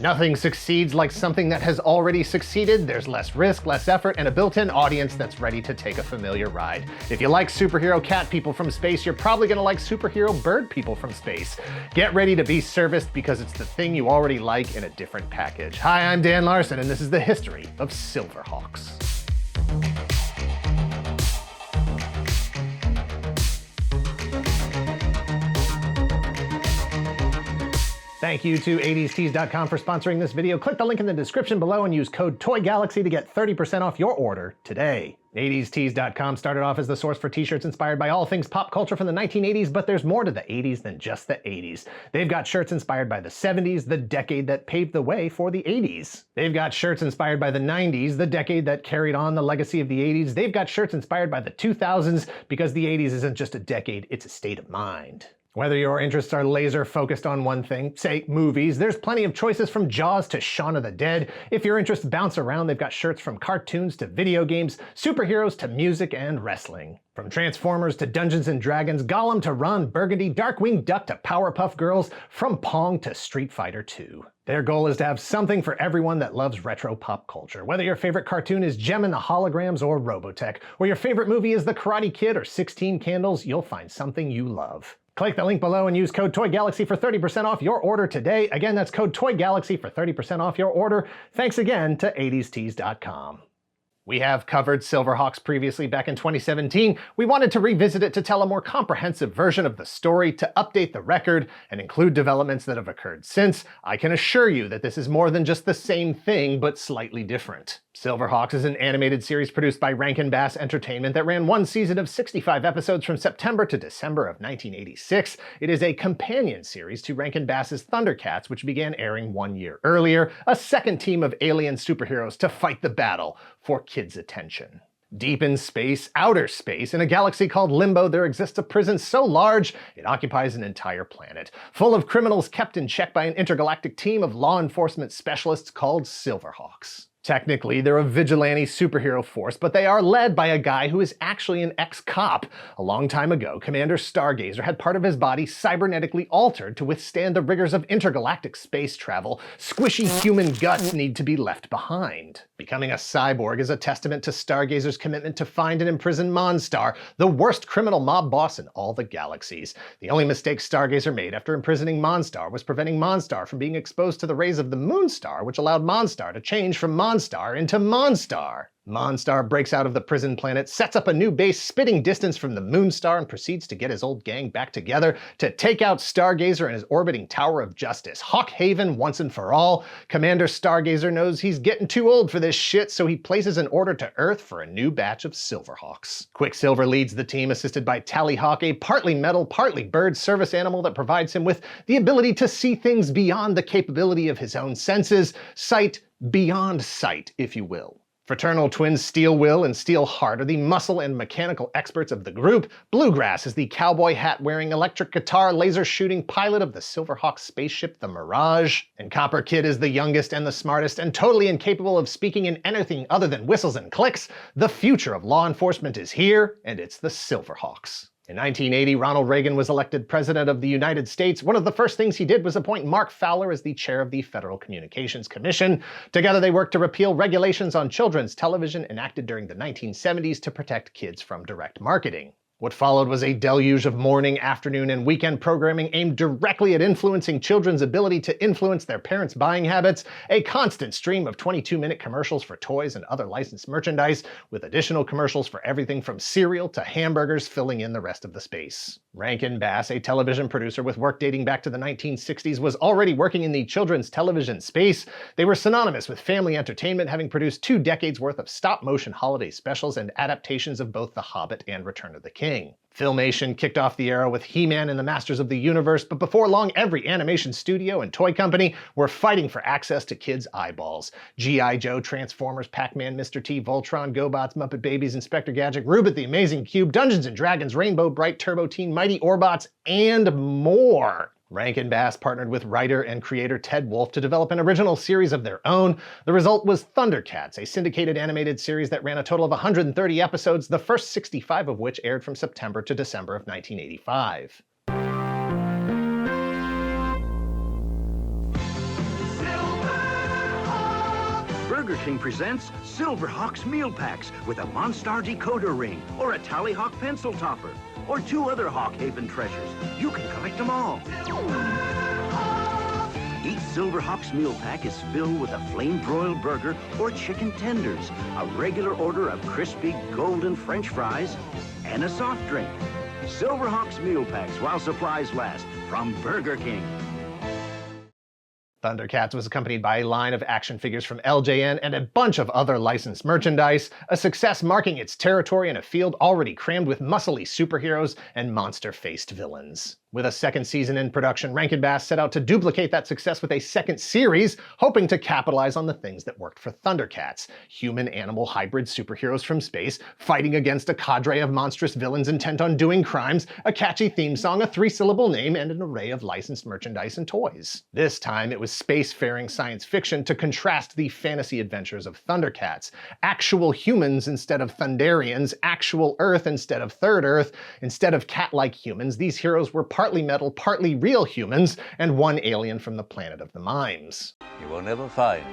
Nothing succeeds like something that has already succeeded. There's less risk, less effort, and a built-in audience that's ready to take a familiar ride. If you like superhero cat people from space, you're probably gonna like superhero bird people from space. Get ready to be serviced because it's the thing you already like in a different package. Hi, I'm Dan Larson, and this is the history of Silverhawks. Thank you to 80stees.com for sponsoring this video. Click the link in the description below and use code TOYGALAXY to get 30% off your order today. 80stees.com started off as the source for t-shirts inspired by all things pop culture from the 1980s, but there's more to the 80s than just the 80s. They've got shirts inspired by the 70s, the decade that paved the way for the 80s. They've got shirts inspired by the 90s, the decade that carried on the legacy of the 80s. They've got shirts inspired by the 2000s because the 80s isn't just a decade, it's a state of mind. Whether your interests are laser focused on one thing, say movies, there's plenty of choices from Jaws to Shaun of the Dead. If your interests bounce around, they've got shirts from cartoons to video games, superheroes to music and wrestling. From Transformers to Dungeons & Dragons, Gollum to Ron Burgundy, Darkwing Duck to Powerpuff Girls, from Pong to Street Fighter 2. Their goal is to have something for everyone that loves retro pop culture. Whether your favorite cartoon is Gem and the Holograms or Robotech, or your favorite movie is The Karate Kid or 16 Candles, you'll find something you love. Click the link below and use code TOYGALAXY for 30% off your order today. Again, that's code TOYGALAXY for 30% off your order. Thanks again to 80stees.com. We have covered Silverhawks previously back in 2017. We wanted to revisit it to tell a more comprehensive version of the story, to update the record, and include developments that have occurred since. I can assure you that this is more than just the same thing, but slightly different. Silverhawks is an animated series produced by Rankin Bass Entertainment that ran one season of 65 episodes from September to December of 1986. It is a companion series to Rankin Bass's Thundercats, which began airing 1 year earlier, a second team of alien superheroes to fight the battle for kids' attention. Deep in space, outer space, in a galaxy called Limbo, there exists a prison so large it occupies an entire planet, full of criminals kept in check by an intergalactic team of law enforcement specialists called Silverhawks. Technically, they're a vigilante superhero force, but they are led by a guy who is actually an ex-cop. A long time ago, Commander Stargazer had part of his body cybernetically altered to withstand the rigors of intergalactic space travel. Squishy human guts need to be left behind. Becoming a cyborg is a testament to Stargazer's commitment to find and imprison Monstar, the worst criminal mob boss in all the galaxies. The only mistake Stargazer made after imprisoning Monstar was preventing Monstar from being exposed to the rays of the Moonstar, which allowed Monstar to change from Monstar into Monstar. Monstar breaks out of the prison planet, sets up a new base spitting distance from the Moonstar, and proceeds to get his old gang back together to take out Stargazer and his orbiting Tower of Justice. Hawkhaven once and for all. Commander Stargazer knows he's getting too old for this shit, so he places an order to Earth for a new batch of Silverhawks. Quicksilver leads the team, assisted by Tallyhawk, a partly metal, partly bird service animal that provides him with the ability to see things beyond the capability of his own senses. Sight beyond sight, if you will. Fraternal twins Steel Will and Steel Heart are the muscle and mechanical experts of the group. Bluegrass is the cowboy hat-wearing, electric guitar, laser-shooting pilot of the Silverhawks spaceship, the Mirage. And Copper Kid is the youngest and the smartest and totally incapable of speaking in anything other than whistles and clicks. The future of law enforcement is here, and it's the Silverhawks. In 1980, Ronald Reagan was elected President of the United States. One of the first things he did was appoint Mark Fowler as the chair of the Federal Communications Commission. Together they worked to repeal regulations on children's television enacted during the 1970s to protect kids from direct marketing. What followed was a deluge of morning, afternoon, and weekend programming aimed directly at influencing children's ability to influence their parents' buying habits, a constant stream of 22-minute commercials for toys and other licensed merchandise, with additional commercials for everything from cereal to hamburgers filling in the rest of the space. Rankin Bass, a television producer with work dating back to the 1960s, was already working in the children's television space. They were synonymous with family entertainment, having produced 2 decades worth of stop-motion holiday specials and adaptations of both The Hobbit and Return of the King. Filmation kicked off the era with He-Man and the Masters of the Universe, but before long every animation studio and toy company were fighting for access to kids' eyeballs. G.I. Joe, Transformers, Pac-Man, Mr. T, Voltron, GoBots, Muppet Babies, Inspector Gadget, Reboot the Amazing Cube, Dungeons & Dragons, Rainbow Bright, Turbo Teen, Mighty Orbots, and more. Rankin Bass partnered with writer and creator Ted Wolfe to develop an original series of their own. The result was Thundercats, a syndicated animated series that ran a total of 130 episodes, the first 65 of which aired from September to December of 1985. Silver Burger King presents Silverhawks meal packs with a Monstar decoder ring, or a Tallyhawk pencil topper, or 2 other Hawk Haven treasures. You can collect them all. Each Silverhawks meal pack is filled with a flame-broiled burger or chicken tenders, a regular order of crispy golden French fries, and a soft drink. Silverhawks meal packs while supplies last from Burger King. Thundercats was accompanied by a line of action figures from LJN and a bunch of other licensed merchandise, a success marking its territory in a field already crammed with muscly superheroes and monster-faced villains. With a second season in production, Rankin Bass set out to duplicate that success with a second series, hoping to capitalize on the things that worked for Thundercats: human-animal hybrid superheroes from space, fighting against a cadre of monstrous villains intent on doing crimes, a catchy theme song, a 3-syllable name, and an array of licensed merchandise and toys. This time it was spacefaring science fiction to contrast the fantasy adventures of Thundercats. Actual humans instead of Thunderians, actual Earth instead of Third Earth, instead of cat-like humans, these heroes were partly metal, partly real humans, and one alien from the planet of the mimes. You will never find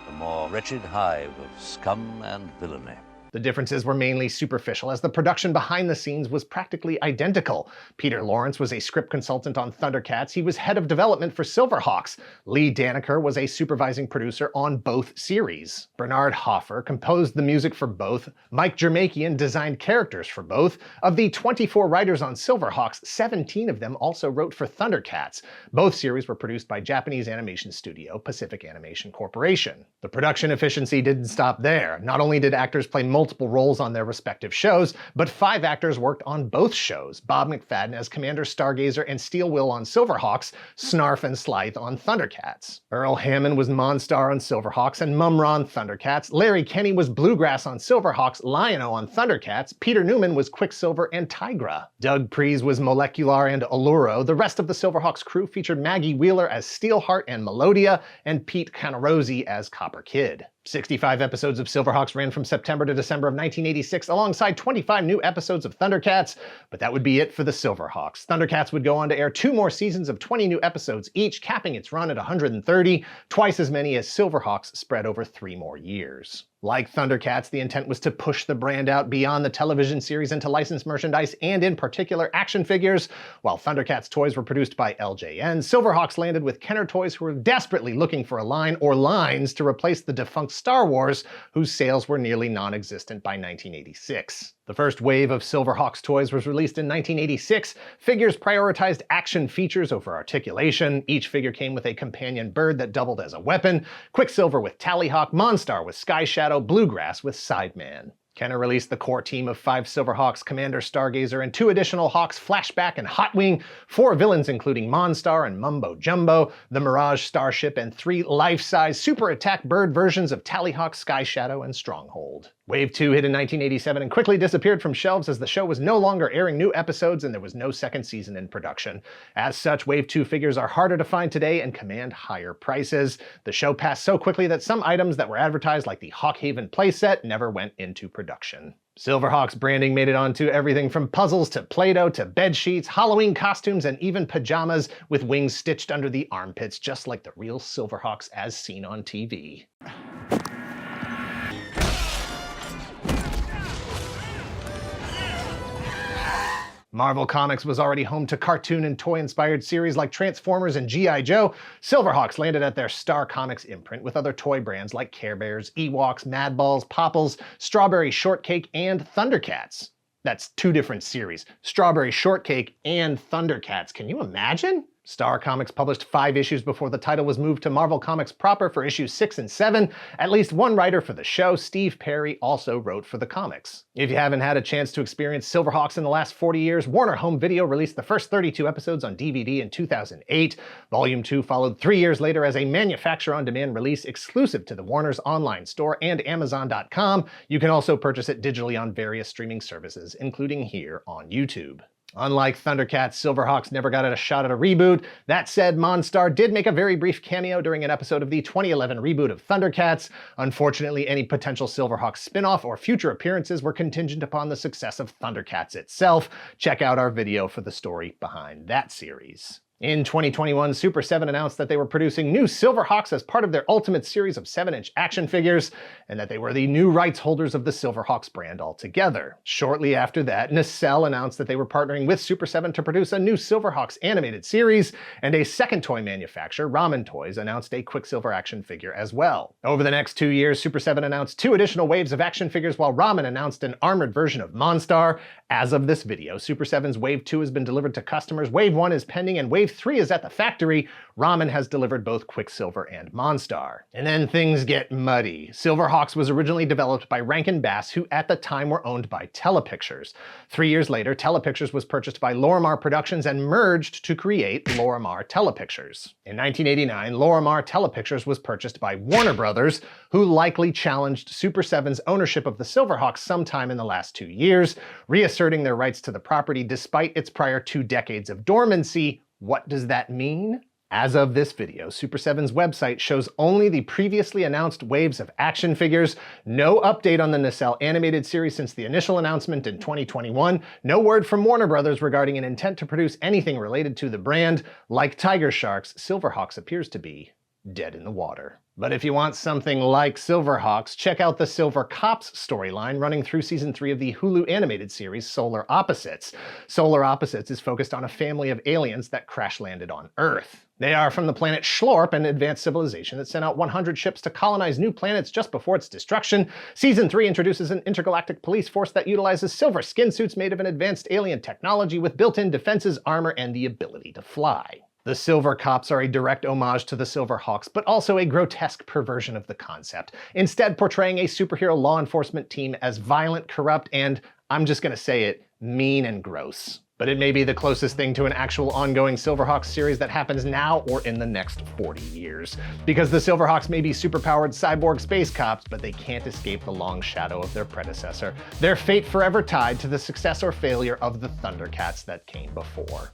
a more wretched hive of scum and villainy. The differences were mainly superficial, as the production behind the scenes was practically identical. Peter Lawrence was a script consultant on Thundercats. He was head of development for Silverhawks. Lee Daniker was a supervising producer on both series. Bernard Hoffer composed the music for both. Mike Jermakian designed characters for both. Of the 24 writers on Silverhawks, 17 of them also wrote for Thundercats. Both series were produced by Japanese animation studio Pacific Animation Corporation. The production efficiency didn't stop there. Not only did actors play multiple roles on their respective shows, but 5 actors worked on both shows: Bob McFadden as Commander Stargazer and Steel Will on Silverhawks, Snarf and Slythe on Thundercats. Earl Hammond was Monstar on Silverhawks and Mumra on Thundercats. Larry Kenny was Bluegrass on Silverhawks, Lion-O on Thundercats. Peter Newman was Quicksilver and Tigra. Doug Prees was Molecular and Alluro. The rest of the Silverhawks crew featured Maggie Wheeler as Steelheart and Melodia, and Pete Canarosi as Copper Kid. 65 episodes of Silverhawks ran from September to December of 1986, alongside 25 new episodes of Thundercats, but that would be it for the Silverhawks. Thundercats would go on to air 2 more seasons of 20 new episodes each, capping its run at 130, twice as many as Silverhawks spread over 3 more years. Like Thundercats, the intent was to push the brand out beyond the television series into licensed merchandise and, in particular, action figures. While Thundercats toys were produced by LJN, Silverhawks landed with Kenner Toys, who were desperately looking for a line or lines to replace the defunct Star Wars, whose sales were nearly non-existent by 1986. The first wave of Silverhawks toys was released in 1986. Figures prioritized action features over articulation. Each figure came with a companion bird that doubled as a weapon: Quicksilver with Tallyhawk, Monstar with Sky Shadow, Bluegrass with Sideman. Kenner released the core team of 5 Silverhawks, Commander Stargazer, and 2 additional Hawks, Flashback and Hotwing, 4 villains including Monstar and Mumbo Jumbo, the Mirage Starship, and 3 life-size Super Attack bird versions of Tallyhawk, Sky Shadow, and Stronghold. Wave 2 hit in 1987 and quickly disappeared from shelves as the show was no longer airing new episodes and there was no second season in production. As such, Wave 2 figures are harder to find today and command higher prices. The show passed so quickly that some items that were advertised, like the Hawk Haven playset, never went into production. Silverhawks branding made it onto everything from puzzles to Play-Doh to bed sheets, Halloween costumes, and even pajamas with wings stitched under the armpits, just like the real Silverhawks as seen on TV. Marvel Comics was already home to cartoon and toy-inspired series like Transformers and G.I. Joe. Silverhawks landed at their Star Comics imprint with other toy brands like Care Bears, Ewoks, Madballs, Popples, Strawberry Shortcake, and Thundercats. That's 2 different series: Strawberry Shortcake and Thundercats. Can you imagine? Star Comics published 5 issues before the title was moved to Marvel Comics proper for issues 6 and 7. At least one writer for the show, Steve Perry, also wrote for the comics. If you haven't had a chance to experience Silverhawks in the last 40 years, Warner Home Video released the first 32 episodes on DVD in 2008. Volume 2 followed 3 years later as a manufacturer-on-demand release exclusive to the Warner's online store and Amazon.com. You can also purchase it digitally on various streaming services, including here on YouTube. Unlike Thundercats, Silverhawks never got a shot at a reboot. That said, Monstar did make a very brief cameo during an episode of the 2011 reboot of Thundercats. Unfortunately, any potential Silverhawks spin-off or future appearances were contingent upon the success of Thundercats itself. Check out our video for the story behind that series. In 2021, Super 7 announced that they were producing new Silverhawks as part of their Ultimate series of 7-inch action figures, and that they were the new rights holders of the Silverhawks brand altogether. Shortly after that, Nacelle announced that they were partnering with Super 7 to produce a new Silverhawks animated series, and a second toy manufacturer, Ramen Toys, announced a Quicksilver action figure as well. Over the next 2 years, Super 7 announced 2 additional waves of action figures, while Ramen announced an armored version of Monstar. As of this video, Super 7's Wave 2 has been delivered to customers, Wave 1 is pending, and Wave 3 is at the factory. Ramen has delivered both Quicksilver and Monstar. And then things get muddy. Silverhawks was originally developed by Rankin Bass, who at the time were owned by Telepictures. 3 years later, Telepictures was purchased by Lorimar Productions and merged to create Lorimar Telepictures. In 1989, Lorimar Telepictures was purchased by Warner Brothers, who likely challenged Super 7's ownership of the Silverhawks sometime in the last 2 years, reasserting their rights to the property despite its prior 2 decades of dormancy. What does that mean? As of this video, Super 7's website shows only the previously announced waves of action figures, no update on the Nacelle animated series since the initial announcement in 2021, no word from Warner Brothers regarding an intent to produce anything related to the brand. Like Tiger Sharks, Silverhawks appears to be dead in the water. But if you want something like Silverhawks, check out the Silver Cops storyline running through season 3 of the Hulu animated series Solar Opposites. Solar Opposites is focused on a family of aliens that crash landed on Earth. They are from the planet Schlorp, an advanced civilization that sent out 100 ships to colonize new planets just before its destruction. Season 3 introduces an intergalactic police force that utilizes silver skin suits made of an advanced alien technology with built-in defenses, armor, and the ability to fly. The Silver Cops are a direct homage to the Silverhawks, but also a grotesque perversion of the concept, instead portraying a superhero law enforcement team as violent, corrupt, and, I'm just gonna say it, mean and gross. But it may be the closest thing to an actual ongoing Silverhawks series that happens now or in the next 40 years. Because the Silverhawks may be superpowered cyborg space cops, but they can't escape the long shadow of their predecessor, their fate forever tied to the success or failure of the Thundercats that came before.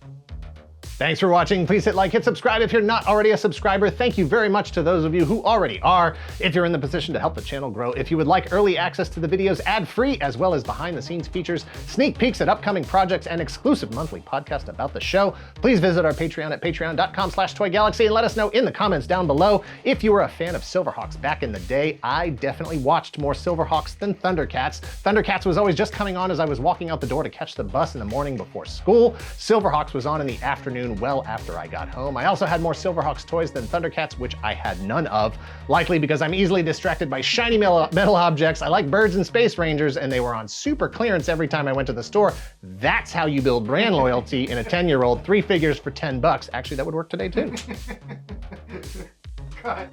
Thanks for watching. Please hit like, hit subscribe if you're not already a subscriber. Thank you very much to those of you who already are. If you're in the position to help the channel grow, if you would like early access to the videos ad-free, as well as behind-the-scenes features, sneak peeks at upcoming projects, and exclusive monthly podcast about the show, please visit our Patreon at patreon.com/toygalaxy and let us know in the comments down below if you were a fan of Silverhawks back in the day. I definitely watched more Silverhawks than Thundercats. Thundercats was always just coming on as I was walking out the door to catch the bus in the morning before school. Silverhawks was on in the afternoon well after I got home. I also had more Silverhawks toys than Thundercats, which I had none of, likely because I'm easily distracted by shiny metal objects. I like birds and space rangers, and they were on super clearance every time I went to the store. That's how you build brand loyalty in a 10-year-old. 3 figures for $10. Actually, that would work today too. God.